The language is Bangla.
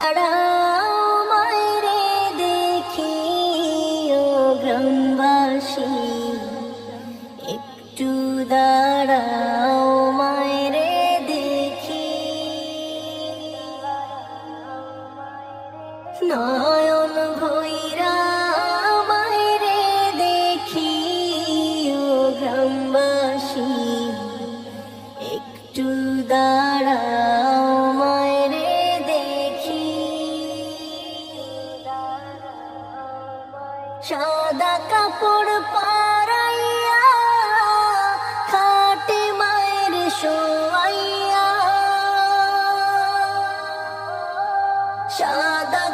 দাঁড়াও মায়েরে দেখি ও গ্রামবাসী, একটু দাঁড়াও মায়েরে দেখি। নয়ন ভৈরা মায়েরে দেখি ও গ্রামবাসী, একটু দাঁড়াও মায়েরে দেখি। সাদা কাপড় পরাইয়া খাটে মায়ের শোয়াইয়া, সাদা